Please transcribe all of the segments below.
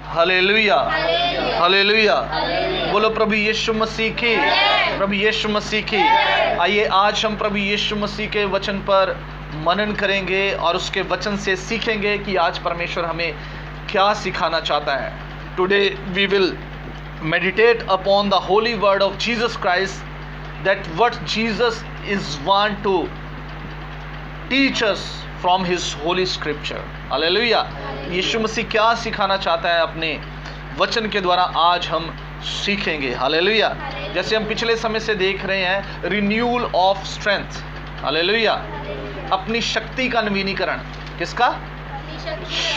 Hallelujah, hallelujah. बोलो प्रभु यीशु मसीह की, प्रभु यीशु मसीह की। आइए आज हम प्रभु यीशु मसीह के वचन पर मनन करेंगे और उसके वचन से सीखेंगे कि आज परमेश्वर हमें क्या सिखाना चाहता है। Today we will meditate upon the holy word of Jesus Christ, that what Jesus is want to teach us from his holy scripture. Hallelujah. Yeshu Masih क्या सिखाना चाहता है अपने वचन के द्वारा, आज हम सीखेंगे। हालेलुया। जैसे हम पिछले समय से देख रहे हैं, रिन्यूअल ऑफ स्ट्रेंथ। हालेलुया। अपनी शक्ति का नवीनीकरण। किसका?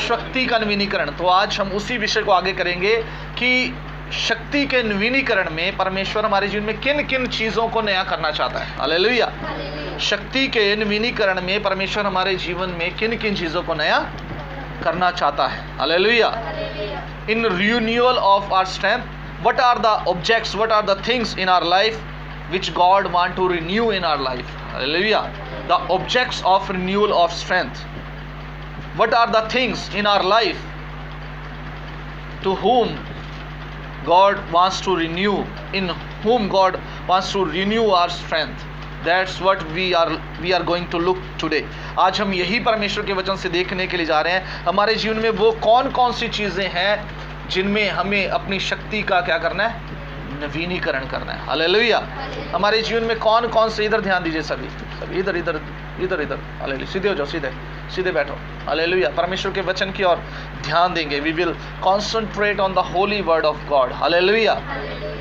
शक्ति का नवीनीकरण। तो आज हम उसी विषय को आगे करेंगे कि शक्ति के नवीनीकरण में परमेश्वर हमारे जीवन में किन किन चीज़ों को नया करना चाहता है। हालेलुया। शक्ति के नवीनीकरण में परमेश्वर हमारे जीवन में किन किन चीज़ों को नया करना चाहता है। Hallelujah. In renewal of our strength, what are the objects, what are the things in our life which God want to renew in our life. Hallelujah. The objects of renewal of strength. What are the things in our life to whom God wants to renew, in whom God wants to renew our strength? That's what we are going to look today. आज हम यही परमेश्वर के वचन से देखने के लिए जा रहे हैं। हमारे जीवन में वो कौन कौन सी चीज़ें हैं जिनमें हमें अपनी शक्ति का क्या करना है? नवीनीकरण करना है। हालेलुया। हमारे जीवन में कौन कौन से, इधर ध्यान दीजिए सभी इधर इधर इधर इधर। हालेलुया। सीधे हो जाओ, सीधे बैठो। हालेलुया। परमेश्वर के वचन की ओर ध्यान देंगे। We will concentrate on the holy word of God. Hallelujah.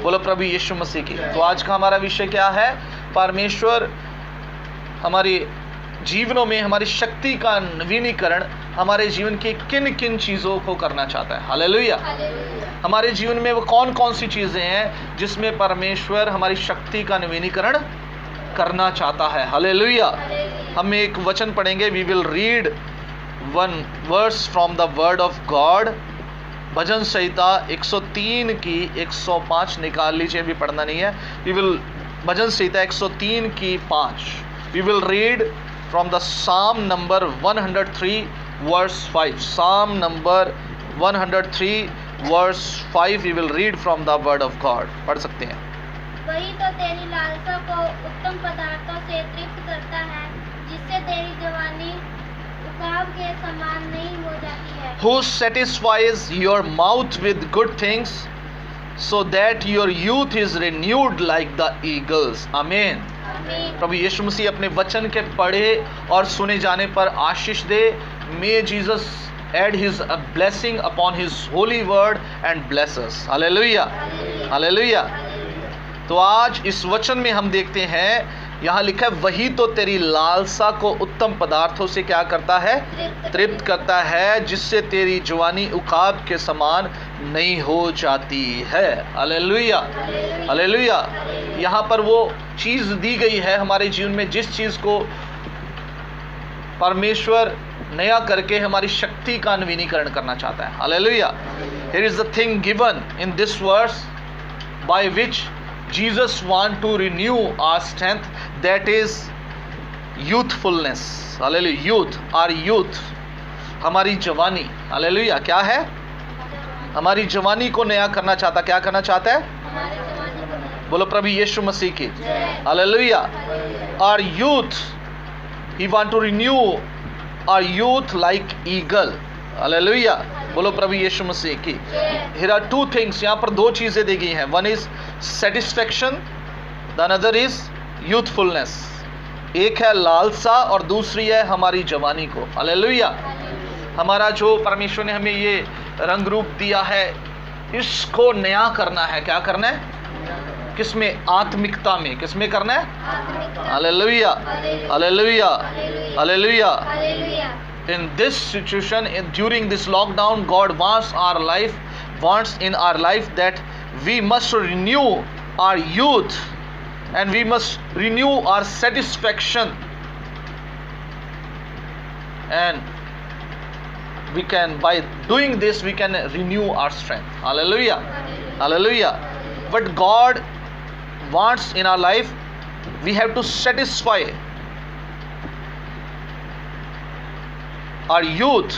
बोलो प्रभु यीशु मसीह की। तो आज का हमारा विषय क्या है? परमेश्वर हमारे जीवनों में हमारी शक्ति का नवीनीकरण हमारे जीवन की किन किन चीज़ों को करना चाहता है। हालेलुया। हमारे जीवन में वो कौन कौन सी चीज़ें हैं जिसमें परमेश्वर हमारी शक्ति का नवीनीकरण करना चाहता है। हालेलुया। हम एक वचन पढ़ेंगे। We will read one verse from the word of God. Bhajan Sanhita 103 की 105 निकाल लीजिए, अभी पढ़ना नहीं है। वी विल भजन संहिता 103 की 5। We will read from the psalm number 103 verse 5। Psalm number 103 verse 5 we will read from the word of God. पढ़ सकते हैं। वही तो तेरी लालसा को उत्तम पदार्थों से तृप्त करता है, जिससे तेरी जवानी उकाब के समान नहीं हो जाती है। Who satisfies your mouth with good things, so that your youth is renewed like the eagles. Amen. प्रभु यीशु मसीह अपने वचन के पढ़े और सुने जाने पर आशीष दे। May Jesus add his blessing upon his holy word and bless us. Hallelujah. Hallelujah. तो आज इस वचन में हम देखते हैं, यहाँ लिखा है, वही तो तेरी लालसा को उत्तम पदार्थों से क्या करता है? तृप्त करता है, जिससे तेरी जवानी उकाब के समान नहीं हो जाती है। हालेलुया। हालेलुया। यहाँ पर वो चीज़ दी गई है हमारे जीवन में, जिस चीज़ को परमेश्वर नया करके हमारी शक्ति का नवीनीकरण करना चाहता है। Hallelujah. Here is the thing given in this verse by which Jesus want to renew our strength, that is youthfulness. Hallelujah. Youth, our youth, हमारी जवानी। हालेलुया। क्या है? हमारी जवानी को नया करना चाहता। क्या करना चाहता है? बोलो प्रभु यीशु मसीह की। Hallelujah. Our youth, he want to renew our youth like eagle. Hallelujah. बोलो प्रभु यीशु मसीह की। Here are two things, यहाँ पर दो चीज़ें दी गई हैं। One is satisfaction, the other is youthfulness. एक है लालसा और दूसरी है हमारी जवानी को। हालेलुया। हमारा जो परमेश्वर ने हमें ये रंग रूप दिया है, इसको नया करना है। क्या करना है? किसमें? आत्मिकता में। किसमें करना है? Hallelujah. Hallelujah. Hallelujah. In this situation, during this lockdown, God wants in our life that we must renew our youth and we must renew our satisfaction, and we can, by doing this, we can renew our strength. Hallelujah. Hallelujah. What God wants in our life, we have to satisfy our youth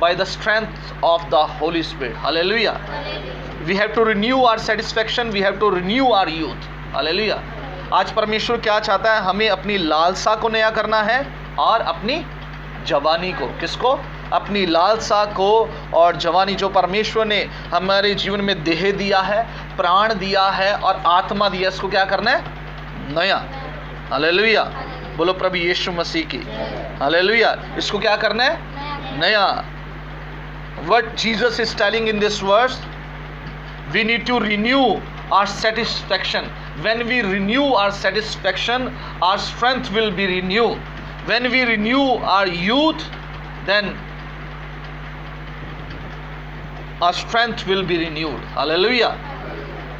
by the strength of the Holy Spirit. Hallelujah. We have to renew our satisfaction. We have to renew our youth. Hallelujah. आज परमेश्वर क्या चाहता है? हमें अपनी लालसा को नया करना है और अपनी जवानी को, किसको? अपनी लालसा को और जवानी, जो परमेश्वर ने हमारे जीवन में देह दिया है, प्राण दिया है और आत्मा दिया, इसको क्या करना है? नया। हालेलुया। बोलो प्रभु यीशु मसीह की। हालेलुया। इसको क्या करना है? नया। What Jesus is telling in this verse, we need to renew our satisfaction. When we renew our satisfaction, our strength will be renewed. When we renew our youth, then our strength will be renewed. Hallelujah.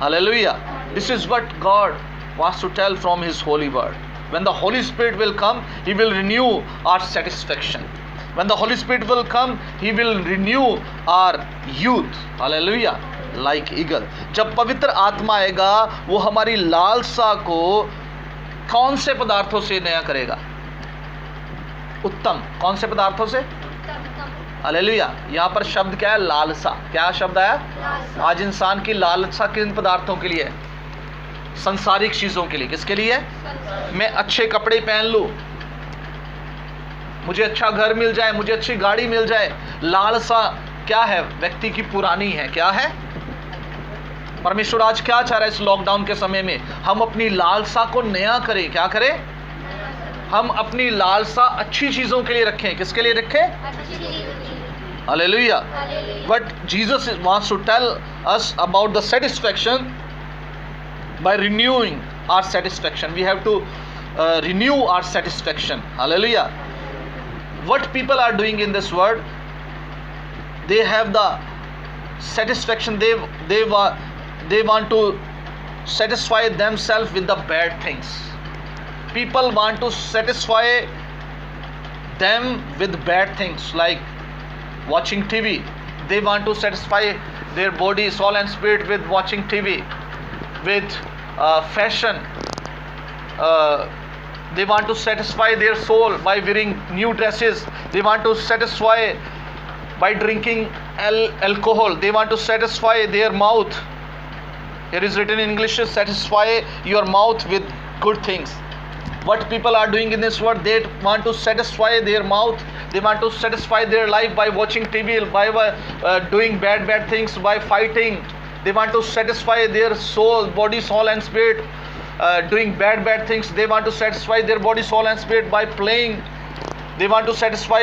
Hallelujah. This is what God wants to tell from His holy word. When the Holy Spirit will come, He will renew our satisfaction. When the Holy Spirit will come, He will renew our youth. Hallelujah. Like eagle. जब पवित्र आत्मा आएगा, वो हमारी लालसा को कौन से पदार्थों से नया करेगा? उत्तम। कौन से पदार्थों से? हालेलुया। यहाँ पर शब्द क्या है? लालसा। क्या शब्द आया? आज इंसान की लालसा किन पदार्थों के लिए है? संसारिक चीजों के लिए। किसके लिए? मैं अच्छे कपड़े पहन लूं, मुझे अच्छा घर मिल जाए, मुझे अच्छी गाड़ी मिल जाए। लालसा क्या है? व्यक्ति की पुरानी है। क्या है? परमेश्वर आज क्या चाह रहा है इस लॉकडाउन के समय में? हम अपनी लालसा को नया करें। क्या करें? हम अपनी लालसा अच्छी चीजों के लिए रखें। किसके लिए रखें? Hallelujah. But Jesus wants to tell us about the satisfaction by renewing our satisfaction. We have to renew our satisfaction. Hallelujah. What people are doing in this world, they have the satisfaction. They want to satisfy themselves with the bad things. People want to satisfy them with bad things like watching TV. They want to satisfy their body, soul and spirit with watching TV, with fashion. They want to satisfy their soul by wearing new dresses. They want to satisfy by drinking alcohol. They want to satisfy their mouth. Here is written in English, satisfy your mouth with good things. What people are doing in this world, they want to satisfy their mouth. They want to satisfy their life by watching TV, by doing bad things, by fighting. They want to satisfy their soul, body, soul and spirit, doing bad things. They want to satisfy their body, soul and spirit by playing. They want to satisfy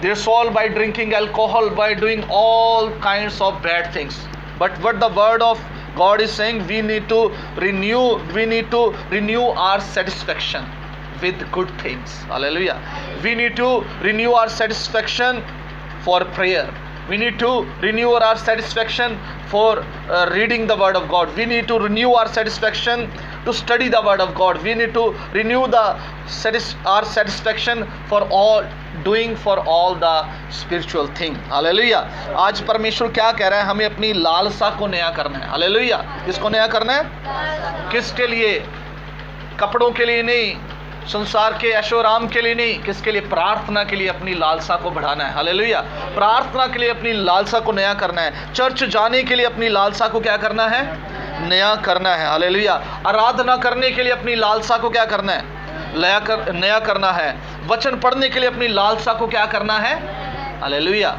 their soul by drinking alcohol, by doing all kinds of bad things. But what the word of God is saying, we need to renew our satisfaction with good things. Hallelujah. We need to renew our satisfaction for prayer. We need to renew our satisfaction for reading the word of God. We need to renew our satisfaction to study the word of God. We need to renew our satisfaction for all the spiritual thing. Hallelujah. आज परमेश्वर क्या कह रहा है? हमें अपनी लालसा को नया करना है। हालेलुया। किसको नया करना है? किसके लिए? कपड़ों के लिए नहीं, संसार के ऐशोराम के लिए नहीं। किसके लिए? प्रार्थना के लिए अपनी लालसा को बढ़ाना है। हालेलुया। प्रार्थना के लिए अपनी लालसा को नया करना है। चर्च जाने के लिए अपनी लालसा को क्या करना है? नया करना है। हालेलुया। आराधना करने के लिए अपनी लालसा को क्या करना है? नया करना है। वचन पढ़ने के लिए अपनी लालसा को क्या करना है? हालेलुया।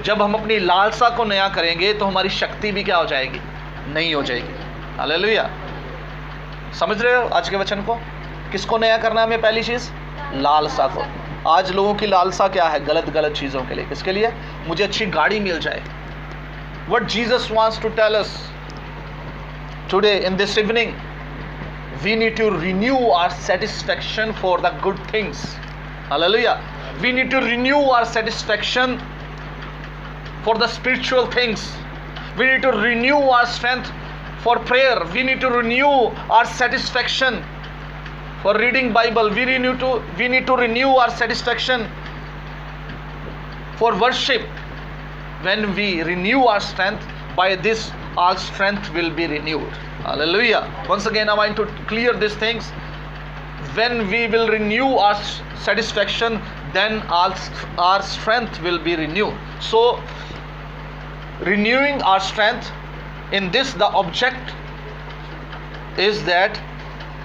जब हम अपनी लालसा को नया करेंगे तो हमारी शक्ति भी क्या हो जाएगी? नई हो जाएगी। हालेलुया। समझ रहे हो आज के वचन को? किसको नया करना है हमें? पहली चीज लालसा को। आज लोगों की लालसा क्या है? गलत चीजों के लिए। किसके लिए? मुझे अच्छी गाड़ी मिल जाए। What Jesus wants to tell us today in this evening, we need to renew our satisfaction for the good things. Hallelujah. We need to renew our satisfaction for the spiritual things. We need to renew our strength for prayer. We need to renew our satisfaction for reading Bible. We need to renew our satisfaction for worship. When we renew our strength, by this our strength will be renewed. Hallelujah. Once again I want to clear these things. When we will renew our satisfaction, then our strength will be renewed. So renewing our strength in this, the object is that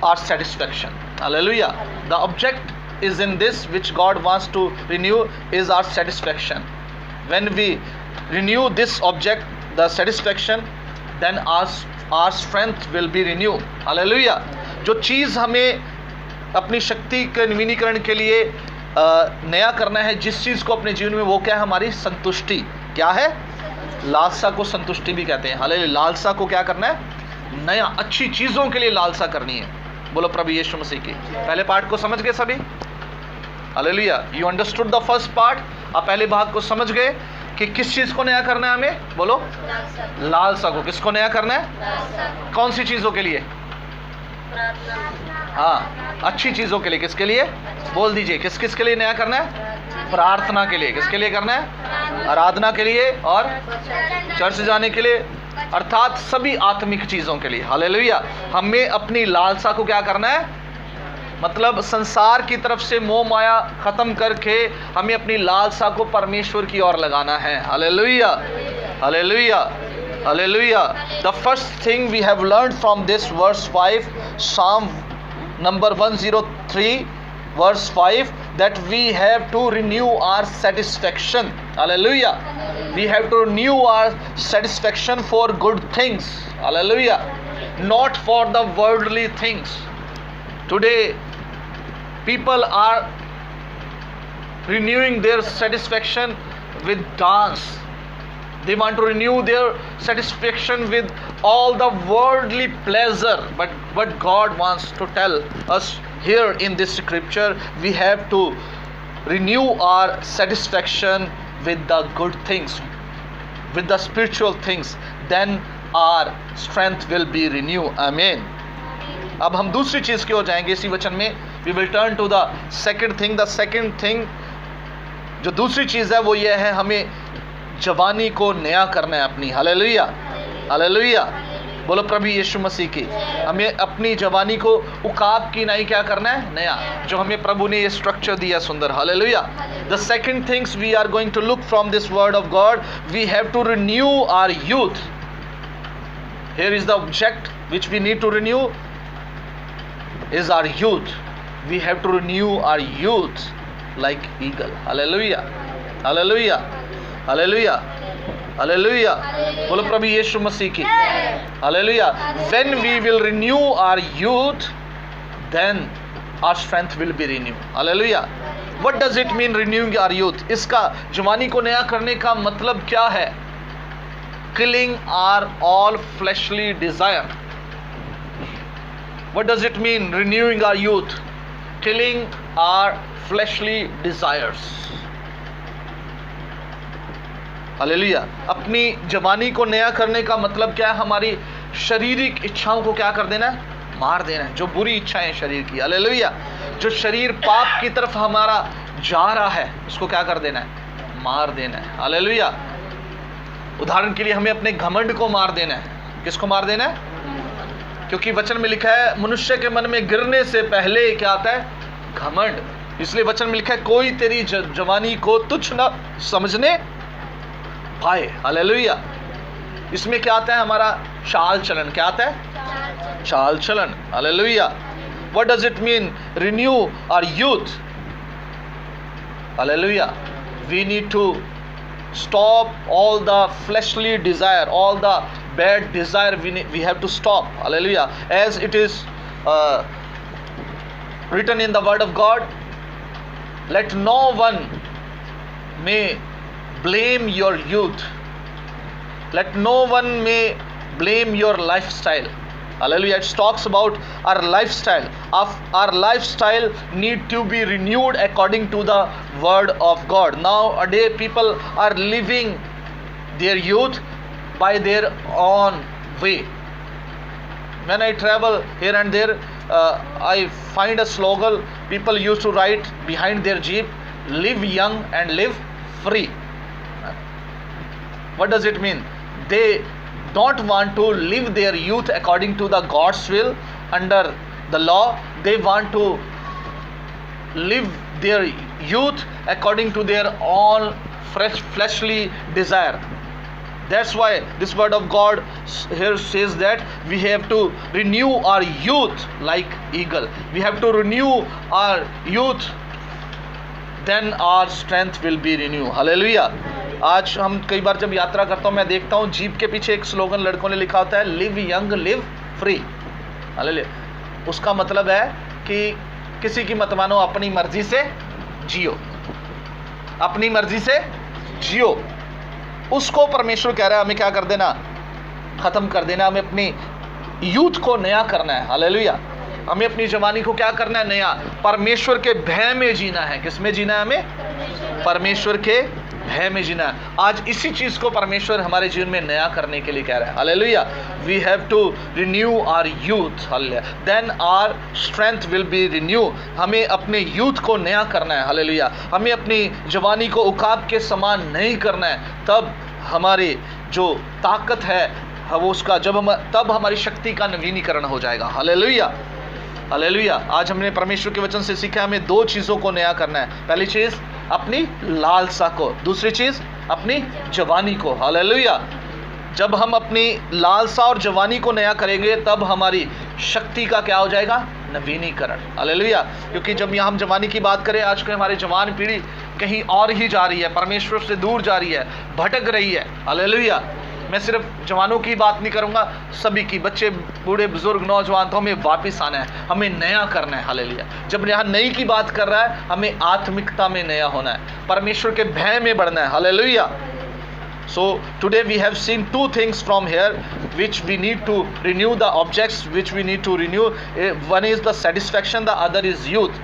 our satisfaction. Hallelujah. The object is in this which God wants to renew is our satisfaction. When we renew this object, the satisfaction, then our strength will be renewed. Hallelujah. जो चीज़ हमें अपनी शक्ति के नवीनीकरण के लिए नया करना है, जिस चीज़ को अपने जीवन में, वो क्या है? हमारी संतुष्टि। क्या है? लालसा को संतुष्टि भी कहते हैं। हालेलुया। लालसा को क्या करना है? नया, अच्छी चीज़ों के लिए लालसा करनी है। बोलो प्रभु यीशु मसीह की। पहले पार्ट को समझ गए सभी? Hallelujah. You understood the first part. आप पहले भाग को समझ गए कि किस चीज़ को नया करना है हमें? बोलो लालसा को। किसको नया करना है? कौन सी चीज़ों के लिए? हाँ, अच्छी चीज़ों के लिए। किसके लिए? बोल दीजिए, किस किस के लिए नया करना है? प्रार्थना के लिए। किसके लिए करना है? आराधना के लिए और चर्च जाने के लिए, अर्थात सभी आत्मिक चीज़ों के लिए। हालेलुया। हमें अपनी लालसा को क्या करना है? मतलब संसार की तरफ से मोह माया ख़त्म करके हमें अपनी लालसा को परमेश्वर की ओर लगाना है। Hallelujah, hallelujah, hallelujah. The first thing we have learned from this verse 5, Psalm number 103 verse 5, that we have to renew our satisfaction. Hallelujah. We have to renew our satisfaction for good things. Hallelujah. Not for the worldly things. Today people are renewing their satisfaction with dance. They want to renew their satisfaction with all the worldly pleasure. But what God wants to tell us here in this scripture, we have to renew our satisfaction with the good things, with the spiritual things. Then our strength will be renewed. Amen. अब हम दूसरी चीज़ की ओर जाएंगे इसी वचन में. We will turn to the second thing. The second thing, जो दूसरी चीज़ है वो ये है, हमें जवानी को नया करना है अपनी। Hallelujah, hallelujah. बोलो प्रभु यीशु मसीह की। हमें अपनी जवानी को उकाब की नई क्या करना है? नया, जो हमें प्रभु ने ये स्ट्रक्चर दिया सुंदर। Hallelujah. The second things we are going to look from this word of God, we have to renew our youth. Here is the object which we need to renew is our youth. We have to renew our youth like eagle. Hallelujah, hallelujah, hallelujah, hallelujah. बोलो प्रभु यीशु मसीह की। Hallelujah. When we will renew our youth, then our strength will be renewed. Hallelujah. What does it mean renewing our youth? इसका जवानी को नया करने का मतलब क्या है? Killing our all fleshly desire. What does it mean renewing our youth? Killing our fleshly desires. Hallelujah. अपनी जवानी को नया करने का मतलब क्या है? हमारी शारीरिक इच्छाओं को क्या कर देना है? मार देना है। जो बुरी इच्छाएं शरीर की, हालेलुया, जो शरीर पाप की तरफ हमारा जा रहा है, उसको क्या कर देना है? मार देना है। हालेलुया। उदाहरण के लिए हमें अपने घमंड को मार देना है। किसको मार देना है? क्योंकि वचन में लिखा है मनुष्य के मन में गिरने से पहले क्या आता है? घमंड। इसलिए वचन में लिखा है कोई तेरी जवानी को तुच्छ न समझने पाए। हालेलुया। इसमें क्या आता है? हमारा चाल चलन। क्या आता है? चाल चलन। Hallelujah. What does it mean renew our youth? Hallelujah. We need to stop all the fleshly desire, all the bad desire. We have to stop. Hallelujah. As it is written in the word of God, let no one may blame your youth. Let no one may blame your lifestyle. Hallelujah. It talks about our lifestyle. Our lifestyle need to be renewed according to the word of God. Nowadays people are living their youth by their own way. When I travel here and there, I find a slogan people used to write behind their jeep, live young and live free. What does it mean? They don't want to live their youth according to the God's will under the law. They want to live their youth according to their own fleshly desire. That's why this word of God here says that we have to renew our youth like eagle. We have to renew our youth, then our strength will be renewed. Hallelujah. आज हम कई बार जब यात्रा करता हूँ मैं देखता हूँ जीप के पीछे एक स्लोगन लड़कों ने लिखा होता है, live young live free. Hallelujah. उसका मतलब है कि किसी की मत मानो, अपनी मर्जी से जियो, अपनी मर्जी से जियो. उसको परमेश्वर कह रहा है हमें क्या कर देना, ख़त्म कर देना. हमें अपनी यूथ को नया करना है. हालेलुया. हमें अपनी जवानी को क्या करना है, नया. परमेश्वर के भय में जीना है. किस में जीना है, हमें परमेश्वर के भय में जीना है. आज इसी चीज़ को परमेश्वर हमारे जीवन में नया करने के लिए कह रहा है. Hallelujah. We have to renew our youth. Hallelujah. Then our strength will be renew. हमें अपने यूथ को नया करना है. हालेलुया. हमें अपनी जवानी को उकाब के समान नहीं करना है. तब हमारी जो ताकत है वो उसका तब हमारी शक्ति का नवीनीकरण हो जाएगा. हालेलुया. हालेलुया. आज हमने परमेश्वर के वचन से सीखा हमें दो चीज़ों को नया करना है. पहली चीज़ अपनी लालसा को, दूसरी चीज़ अपनी जवानी को. हालेलुया. जब हम अपनी लालसा और जवानी को नया करेंगे तब हमारी शक्ति का क्या हो जाएगा, नवीनीकरण. हालेलुया. क्योंकि जब यहाँ हम जवानी की बात करें, आज के हमारी जवान पीढ़ी कहीं और ही जा रही है, परमेश्वर से दूर जा रही है, भटक रही है. हालेलुया. मैं सिर्फ जवानों की बात नहीं करूंगा, सभी की, बच्चे, बूढ़े, बुजुर्ग, नौजवान, तो हमें वापस आना है, हमें नया करना है. हालेलुया. जब यहाँ नई की बात कर रहा है, हमें आत्मिकता में नया होना है, परमेश्वर के भय में बढ़ना है. Hallelujah. So today we have seen two things from here which we need to renew, the objects which we need to renew. One is the satisfaction, the other is youth.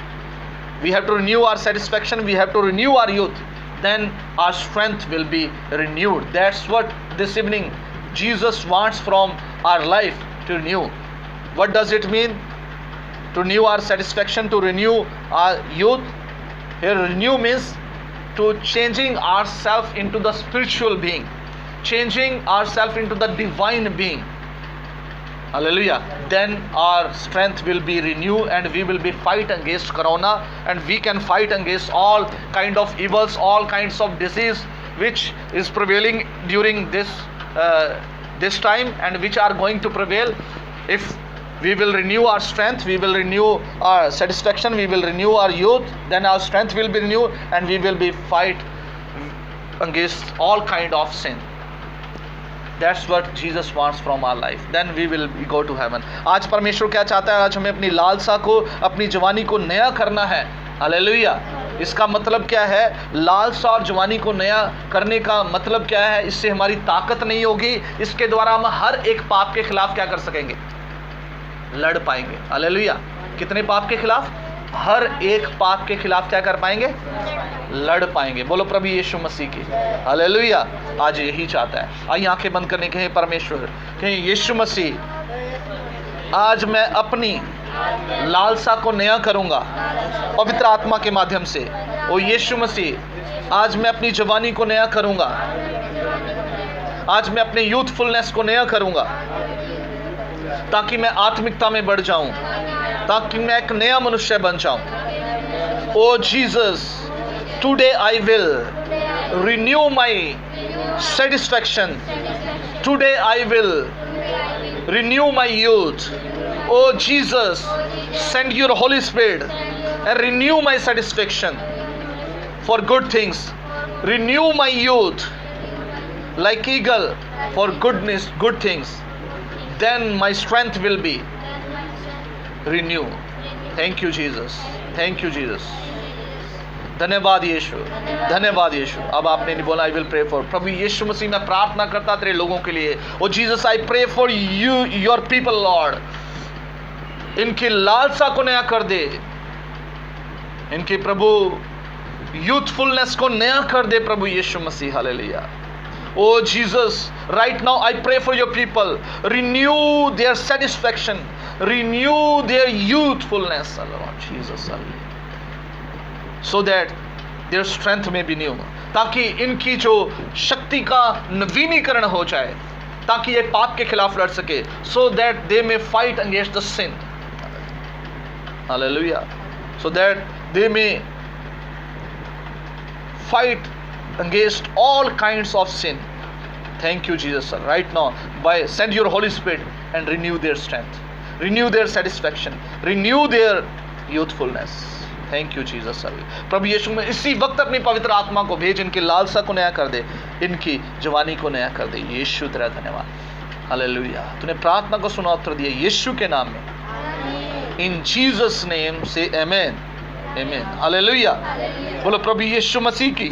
We have to renew our satisfaction, we have to renew our youth, then our strength will be renewed. That's what this evening Jesus wants from our life, to renew. What does it mean to renew our satisfaction, to renew our youth? Here renew means to changing ourselves into the spiritual being, changing ourselves into the divine being. Hallelujah. Then our strength will be renewed and we will be fight against corona, and we can fight against all kind of evils, all kinds of disease which is prevailing during this time and which are going to prevail. If we will renew our strength, we will renew our satisfaction, we will renew our youth, then our strength will be renewed and we will be fight against all kind of sin. That's what Jesus wants from our life. Then we will go to heaven. आज परमेश्वर क्या चाहता है, आज हमें अपनी लालसा को, अपनी जवानी को नया करना है. हालेलुया. इसका मतलब क्या है, लालसा और जवानी को नया करने का मतलब क्या है, इससे हमारी ताकत नहीं होगी, इसके द्वारा हम हर एक पाप के खिलाफ क्या कर सकेंगे, लड़ पाएंगे. हालेलुया. कितने पाप के खिलाफ, हर एक पाप के खिलाफ क्या कर पाएंगे, लड़ पाएंगे. बोलो प्रभु यीशु मसीह की. हालेलुया. आज यही चाहता है. आइए आंखें बंद करने कहें परमेश्वर, कहें यीशु मसीह, आज मैं अपनी लालसा को नया करूंगा पवित्र आत्मा के माध्यम से. ओ यीशु मसीह, आज मैं अपनी जवानी को नया करूंगा, आज मैं अपने यूथफुलनेस को नया करूंगा, ताकि मैं आत्मिकता में बढ़ जाऊं, ताकि मैं एक नया मनुष्य बन जाऊं. O Jesus, today I will renew my satisfaction. Today I will renew my youth. Oh Jesus, send your Holy Spirit and renew my satisfaction for good things. Renew my youth like eagle for goodness, good things. Then my strength will be renewed. Thank you Jesus. Thank you Jesus. धन्यवाद यीशु, धन्यवाद यीशु. अब आपने नहीं बोला I will pray for. प्रभु यीशु मसीह, मैं प्रार्थना करता तेरे लोगों के लिए. O Jesus, I pray for you, your people Lord. इनकी लालसा को नया कर दे, इनकी प्रभु यूथफुलनेस को नया कर दे प्रभु Yeshu Masih. Hallelujah. O Jesus, right now I pray for your people. Renew their satisfaction, renew their youthfulness. Jesus, so that their strength may be new, ताकि इनकी जो शक्ति का नवीनीकरण हो जाए, ताकि ये पाप के खिलाफ लड़ सके. so that they may fight against the sin. Hallelujah. so that they may fight against all kinds of sin. Thank you, Jesus, sir. Right now, send your Holy Spirit and renew their strength, renew their satisfaction, renew their youthfulness. Thank you, Jesus, sir. प्रभु यीशु में इसी वक्त अपनी पवित्र आत्मा को भेज, इनकी लालसा को नया कर दे, इनकी जवानी को नया कर दे। यीशु तेरा धन्यवाद। हालेलुया। तूने प्रार्थना को सुना, उत्तर दिया यीशु के नाम में। इन जीसस नेम से आमेन, आमेन। हालेलुया। बोलो प्रभु यीशु मसीह की।